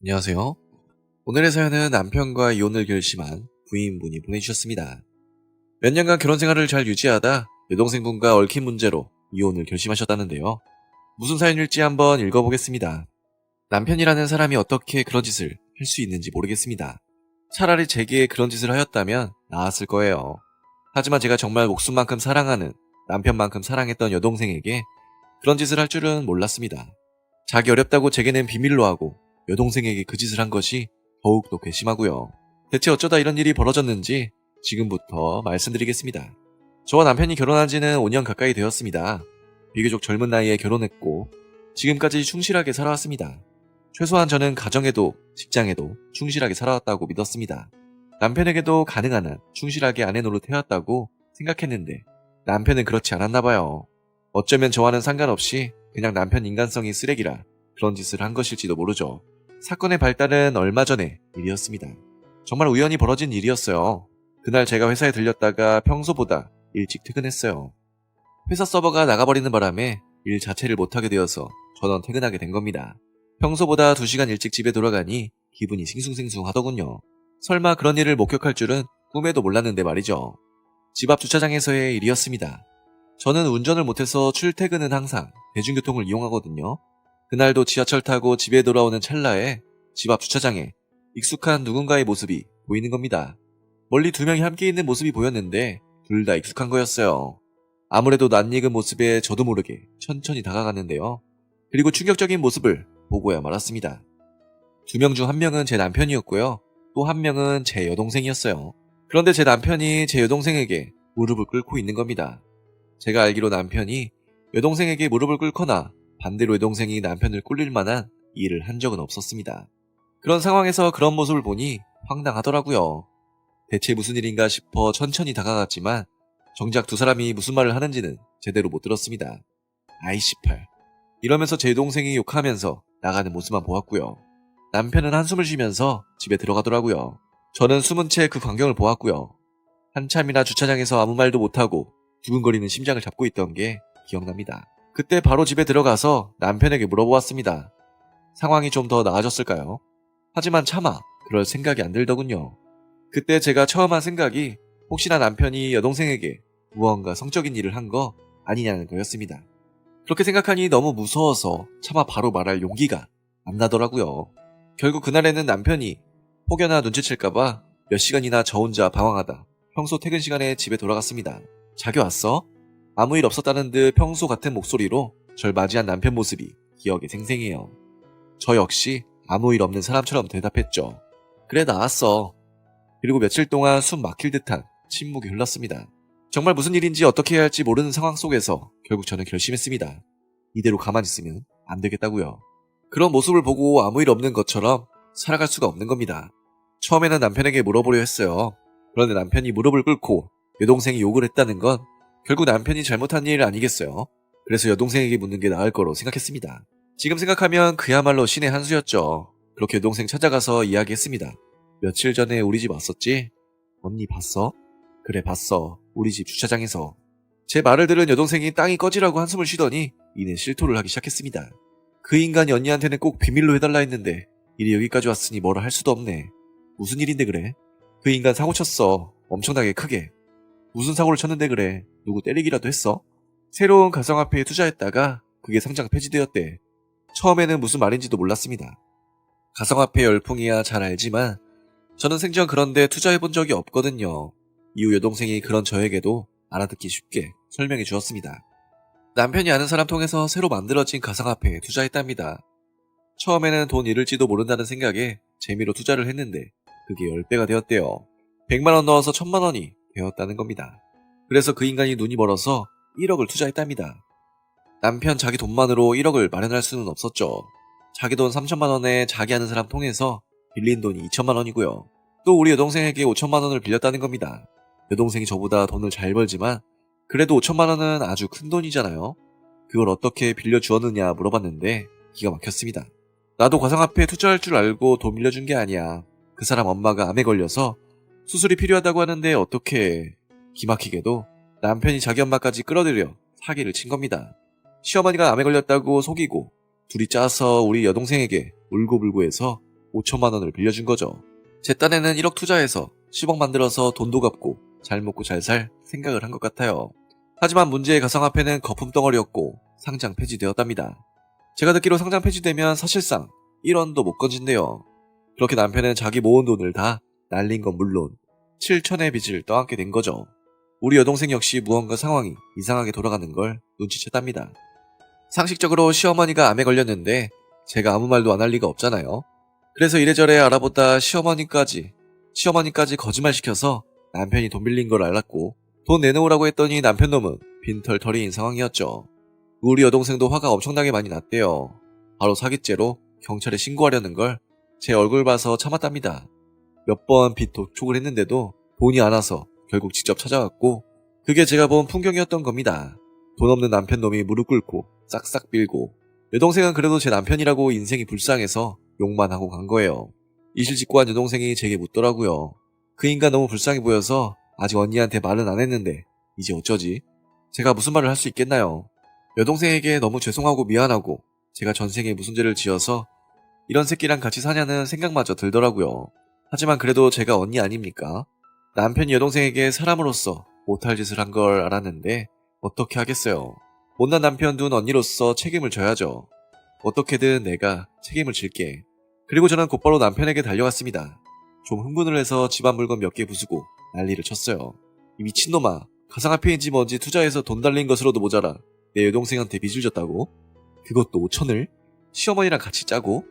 안녕하세요. 오늘의 사연은 남편과 이혼을 결심한 부인분이 보내주셨습니다. 몇 년간 결혼 생활을 잘 유지하다 여동생분과 얽힌 문제로 이혼을 결심하셨다는데요. 무슨 사연일지 한번 읽어보겠습니다. 남편이라는 사람이 어떻게 그런 짓을 할 수 있는지 모르겠습니다. 차라리 제게 그런 짓을 하였다면 나았을 거예요. 하지만 제가 정말 목숨만큼 사랑하는 남편만큼 사랑했던 여동생에게 그런 짓을 할 줄은 몰랐습니다. 자기 어렵다고 제게는 비밀로 하고 여동생에게 그 짓을 한 것이 더욱더 괘씸하고요. 대체 어쩌다 이런 일이 벌어졌는지 지금부터 말씀드리겠습니다. 저와 남편이 결혼한 지는 5년 가까이 되었습니다. 비교적 젊은 나이에 결혼했고 지금까지 충실하게 살아왔습니다. 최소한 저는 가정에도 직장에도 충실하게 살아왔다고 믿었습니다. 남편에게도 가능한 한 충실하게 아내 노릇 해왔다고 생각했는데 남편은 그렇지 않았나 봐요. 어쩌면 저와는 상관없이 그냥 남편 인간성이 쓰레기라 그런 짓을 한 것일지도 모르죠. 사건의 발달은 얼마 전의 일이었습니다. 정말 우연히 벌어진 일이었어요. 그날 제가 회사에 들렸다가 평소보다 일찍 퇴근했어요. 회사 서버가 나가버리는 바람에 일 자체를 못하게 되어서 전원 퇴근하게 된 겁니다. 평소보다 2시간 일찍 집에 돌아가니 기분이 싱숭생숭하더군요. 설마 그런 일을 목격할 줄은 꿈에도 몰랐는데 말이죠. 집 앞 주차장에서의 일이었습니다. 저는 운전을 못해서 출퇴근은 항상 대중교통을 이용하거든요. 그날도 지하철 타고 집에 돌아오는 찰나에 집 앞 주차장에 익숙한 누군가의 모습이 보이는 겁니다. 멀리 2명이 함께 있는 모습이 보였는데 둘 다 익숙한 거였어요. 아무래도 낯익은 모습에 저도 모르게 천천히 다가갔는데요. 그리고 충격적인 모습을 보고야 말았습니다. 2명 중 1명은 제 남편이었고요. 또 1명은 제 여동생이었어요. 그런데 제 남편이 제 여동생에게 무릎을 꿇고 있는 겁니다. 제가 알기로 남편이 여동생에게 무릎을 꿇거나 반대로 여동생이 남편을 꿇릴 만한 일을 한 적은 없었습니다. 그런 상황에서 그런 모습을 보니 황당하더라고요. 대체 무슨 일인가 싶어 천천히 다가갔지만 정작 두 사람이 무슨 말을 하는지는 제대로 못 들었습니다. 아이씨팔 이러면서 제 동생이 욕하면서 나가는 모습만 보았고요. 남편은 한숨을 쉬면서 집에 들어가더라고요. 저는 숨은 채 그 광경을 보았고요. 한참이나 주차장에서 아무 말도 못하고 두근거리는 심장을 잡고 있던 게 기억납니다. 그때 바로 집에 들어가서 남편에게 물어보았습니다. 상황이 좀 더 나아졌을까요? 하지만 차마 그럴 생각이 안 들더군요. 그때 제가 처음 한 생각이 혹시나 남편이 여동생에게 무언가 성적인 일을 한 거 아니냐는 거였습니다. 그렇게 생각하니 너무 무서워서 차마 바로 말할 용기가 안 나더라고요. 결국 그날에는 남편이 혹여나 눈치챌까봐 몇 시간이나 저 혼자 방황하다 평소 퇴근 시간에 집에 돌아갔습니다. 자기 왔어? 아무 일 없었다는 듯 평소 같은 목소리로 절 맞이한 남편 모습이 기억에 생생해요. 저 역시 아무 일 없는 사람처럼 대답했죠. 그래 나왔어. 그리고 며칠 동안 숨 막힐 듯한 침묵이 흘렀습니다. 정말 무슨 일인지 어떻게 해야 할지 모르는 상황 속에서 결국 저는 결심했습니다. 이대로 가만히 있으면 안 되겠다고요. 그런 모습을 보고 아무 일 없는 것처럼 살아갈 수가 없는 겁니다. 처음에는 남편에게 물어보려 했어요. 그런데 남편이 무릎을 꿇고 여동생이 욕을 했다는 건 결국 남편이 잘못한 일 아니겠어요? 그래서 여동생에게 묻는 게 나을 거로 생각했습니다. 지금 생각하면 그야말로 신의 한 수였죠. 그렇게 여동생 찾아가서 이야기했습니다. 며칠 전에 우리 집 왔었지? 언니 봤어? 그래 봤어. 우리 집 주차장에서. 제 말을 들은 여동생이 땅이 꺼지라고 한숨을 쉬더니 이내 실토를 하기 시작했습니다. 그 인간이 언니한테는 꼭 비밀로 해달라 했는데 일이 여기까지 왔으니 뭐라 할 수도 없네. 무슨 일인데 그래? 그 인간 사고 쳤어. 엄청나게 크게. 무슨 사고를 쳤는데 그래? 누구 때리기라도 했어? 새로운 가상화폐에 투자했다가 그게 상장 폐지되었대. 처음에는 무슨 말인지도 몰랐습니다. 가상화폐 열풍이야 잘 알지만 저는 생전 그런데 투자해본 적이 없거든요. 이후 여동생이 그런 저에게도 알아듣기 쉽게 설명해 주었습니다. 남편이 아는 사람 통해서 새로 만들어진 가상화폐에 투자했답니다. 처음에는 돈 잃을지도 모른다는 생각에 재미로 투자를 했는데 그게 10배가 되었대요. 100만원 넣어서 1000만원이 되었다는 겁니다. 그래서 그 인간이 눈이 멀어서 1억을 투자했답니다. 남편 자기 돈만으로 1억을 마련할 수는 없었죠. 자기 돈 3천만원에 자기 아는 사람 통해서 빌린 돈이 2천만원이고요. 또 우리 여동생에게 5천만원을 빌렸다는 겁니다. 여동생이 저보다 돈을 잘 벌지만 그래도 5천만원은 아주 큰 돈이잖아요. 그걸 어떻게 빌려주었느냐 물어봤는데 기가 막혔습니다. 나도 가상화폐에 투자할 줄 알고 돈 빌려준 게 아니야. 그 사람 엄마가 암에 걸려서 수술이 필요하다고 하는데 어떻게. 기막히게도 남편이 자기 엄마까지 끌어들여 사기를 친 겁니다. 시어머니가 암에 걸렸다고 속이고 둘이 짜서 우리 여동생에게 울고불고해서 5천만 원을 빌려준 거죠. 제 딴에는 1억 투자해서 10억 만들어서 돈도 갚고 잘 먹고 잘 살 생각을 한 것 같아요. 하지만 문제의 가상화폐는 거품 덩어리였고 상장 폐지되었답니다. 제가 듣기로 상장 폐지되면 사실상 1원도 못 건진대요. 그렇게 남편은 자기 모은 돈을 다 날린 건 물론 7천의 빚을 떠안게 된 거죠. 우리 여동생 역시 무언가 상황이 이상하게 돌아가는 걸 눈치챘답니다. 상식적으로 시어머니가 암에 걸렸는데 제가 아무 말도 안 할 리가 없잖아요. 그래서 이래저래 알아보다 시어머니까지 거짓말시켜서 남편이 돈 빌린 걸 알았고 돈 내놓으라고 했더니 남편 놈은 빈털터리인 상황이었죠. 우리 여동생도 화가 엄청나게 많이 났대요. 바로 사기죄로 경찰에 신고하려는 걸 제 얼굴 봐서 참았답니다. 몇 번 빚 도촉을 했는데도 돈이 안 와서 결국 직접 찾아왔고 그게 제가 본 풍경이었던 겁니다. 돈 없는 남편 놈이 무릎 꿇고 싹싹 빌고 여동생은 그래도 제 남편이라고 인생이 불쌍해서 욕만 하고 간 거예요. 이실직고한 여동생이 제게 묻더라고요. 그 인간 너무 불쌍해 보여서 아직 언니한테 말은 안 했는데 이제 어쩌지? 제가 무슨 말을 할 수 있겠나요? 여동생에게 너무 죄송하고 미안하고 제가 전생에 무슨 죄를 지어서 이런 새끼랑 같이 사냐는 생각마저 들더라고요. 하지만 그래도 제가 언니 아닙니까? 남편이 여동생에게 사람으로서 못할 짓을 한 걸 알았는데 어떻게 하겠어요. 못난 남편 둔 언니로서 책임을 져야죠. 어떻게든 내가 책임을 질게. 그리고 저는 곧바로 남편에게 달려갔습니다. 좀 흥분을 해서 집안 물건 몇 개 부수고 난리를 쳤어요. 이 미친놈아, 가상화폐인지 뭔지 투자해서 돈 달린 것으로도 모자라 내 여동생한테 빚을 졌다고? 그것도 5천을? 시어머니랑 같이 짜고?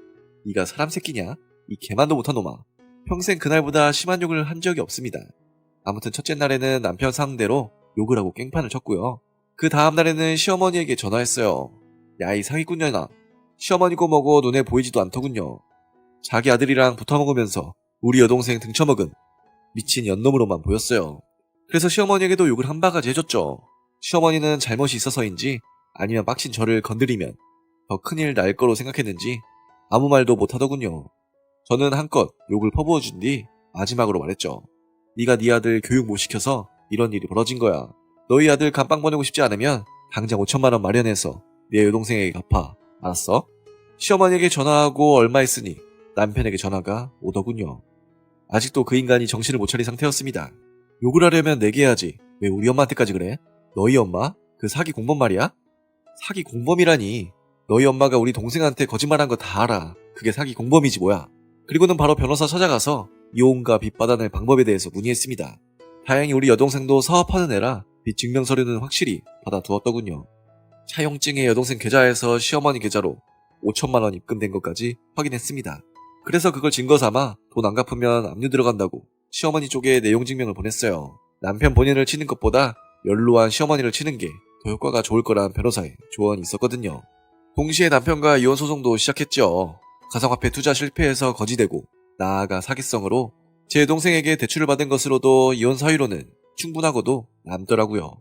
네가 사람 새끼냐? 이 개만도 못한 놈아. 평생 그날보다 심한 욕을 한 적이 없습니다. 아무튼 첫째 날에는 남편 상대로 욕을 하고 깽판을 쳤고요. 그 다음 날에는 시어머니에게 전화했어요. 야, 이 사기꾼년아. 시어머니고 뭐고 눈에 보이지도 않더군요. 자기 아들이랑 붙어먹으면서 우리 여동생 등쳐먹은 미친 연놈으로만 보였어요. 그래서 시어머니에게도 욕을 한 바가지 해줬죠. 시어머니는 잘못이 있어서인지 아니면 빡친 저를 건드리면 더 큰일 날 거로 생각했는지 아무 말도 못하더군요. 저는 한껏 욕을 퍼부어준 뒤 마지막으로 말했죠. 네가 네 아들 교육 못 시켜서 이런 일이 벌어진 거야. 너희 아들 감방 보내고 싶지 않으면 당장 5천만 원 마련해서 내 여동생에게 갚아. 알았어? 시어머니에게 전화하고 얼마 있으니 남편에게 전화가 오더군요. 아직도 그 인간이 정신을 못 차린 상태였습니다. 욕을 하려면 내게 해야지. 왜 우리 엄마한테까지 그래? 너희 엄마? 그 사기 공범 말이야? 사기 공범이라니. 너희 엄마가 우리 동생한테 거짓말한 거 다 알아. 그게 사기 공범이지 뭐야. 그리고는 바로 변호사 찾아가서 이혼과 빚 받아낼 방법에 대해서 문의했습니다. 다행히 우리 여동생도 사업하는 애라 빚 증명 서류는 확실히 받아두었더군요. 차용증에 여동생 계좌에서 시어머니 계좌로 5천만 원 입금된 것까지 확인했습니다. 그래서 그걸 증거 삼아 돈 안 갚으면 압류 들어간다고 시어머니 쪽에 내용 증명을 보냈어요. 남편 본인을 치는 것보다 연루한 시어머니를 치는 게 더 효과가 좋을 거란 변호사의 조언이 있었거든요. 동시에 남편과 이혼 소송도 시작했죠. 가상화폐 투자 실패해서 거지되고 나아가 사기성으로 제 동생에게 대출을 받은 것으로도 이혼 사유로는 충분하고도 남더라고요.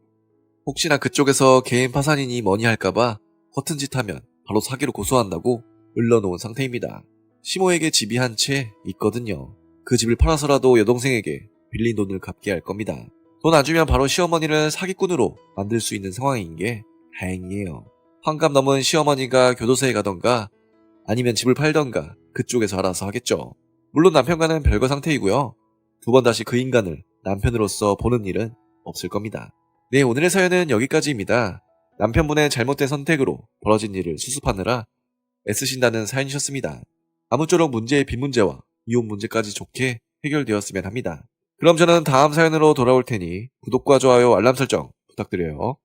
혹시나 그쪽에서 개인 파산이니 뭐니 할까봐 허튼 짓 하면 바로 사기로 고소한다고 을러놓은 상태입니다. 시모에게 집이 한 채 있거든요. 그 집을 팔아서라도 여동생에게 빌린 돈을 갚게 할 겁니다. 돈 안 주면 바로 시어머니를 사기꾼으로 만들 수 있는 상황인 게 다행이에요. 환갑 넘은 시어머니가 교도소에 가던가 아니면 집을 팔던가 그쪽에서 알아서 하겠죠. 물론 남편과는 별거 상태이고요. 두 번 다시 그 인간을 남편으로서 보는 일은 없을 겁니다. 네, 오늘의 사연은 여기까지입니다. 남편분의 잘못된 선택으로 벌어진 일을 수습하느라 애쓰신다는 사연이셨습니다. 아무쪼록 문제의 빚 문제와 이혼 문제까지 좋게 해결되었으면 합니다. 그럼 저는 다음 사연으로 돌아올 테니 구독과 좋아요, 알람 설정 부탁드려요.